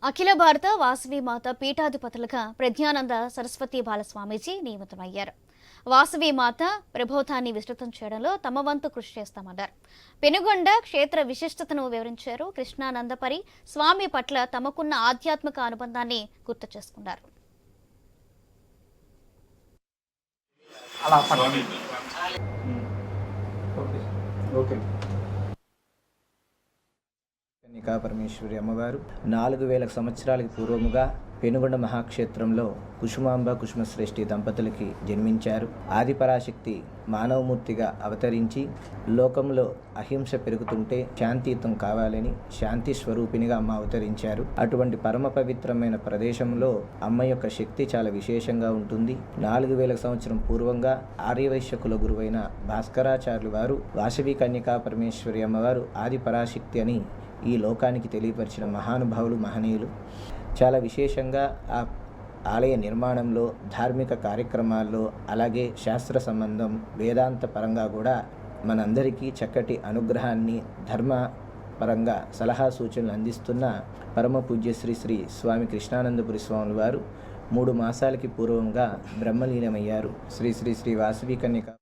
అఖిల భారత వాసవి మాత పీఠాధిపతులుగా ప్రజ్ఞానంద సరస్వతి బాలస్వామీజీ నియమితమయ్యారు. వాసవి మాత ప్రబోధాన్ని విస్తృతం చేయడంలో తమ వంతు కృషి చేస్తామన్నారు. పెనుగొండ క్షేత్ర విశిష్టతను వివరించారు. కృష్ణానందపరి స్వామి పట్ల తమకున్న ఆధ్యాత్మిక అనుబంధాన్ని గుర్తు చేసుకున్నారు. కన్యకా పరమేశ్వరి అమ్మవారు 4000 సంవత్సరాలకు పూర్వముగా పెనుగొండ మహాక్షేత్రంలో కుసుమాంబ కుసుమశ్రేష్ఠి దంపతులకి జన్మించారు. ఆదిపరాశక్తి మానవమూర్తిగా అవతరించి లోకంలో అహింస పెరుగుతుంటే శాంతియుతం కావాలని శాంతి స్వరూపిణిగా అమ్మ అవతరించారు. అటువంటి పరమ పవిత్రమైన ప్రదేశంలో అమ్మ యొక్క శక్తి చాలా విశేషంగా ఉంటుంది. 4000 సంవత్సరం పూర్వంగా ఆర్యవైశ్య కుల గురువైన భాస్కరాచార్యులు వారు వాసవి కన్యకా పరమేశ్వరి అమ్మవారు ఆదిపరాశక్తి అని ఈ లోకానికి తెలియపరిచిన మహానుభావులు, మహనీయులు. చాలా విశేషంగా ఆ ఆలయ నిర్మాణంలో, ధార్మిక కార్యక్రమాల్లో, అలాగే శాస్త్ర సంబంధం, వేదాంత పరంగా కూడా మనందరికీ చక్కటి అనుగ్రహాన్ని, ధర్మ పరంగా సలహా సూచనలు అందిస్తున్న పరమ పూజ్య శ్రీ స్వామి కృష్ణానందపురి స్వాముల వారు 3 మాసాలకి పూర్వంగా బ్రహ్మలీనమయ్యారు. శ్రీ వాసవి కన్యక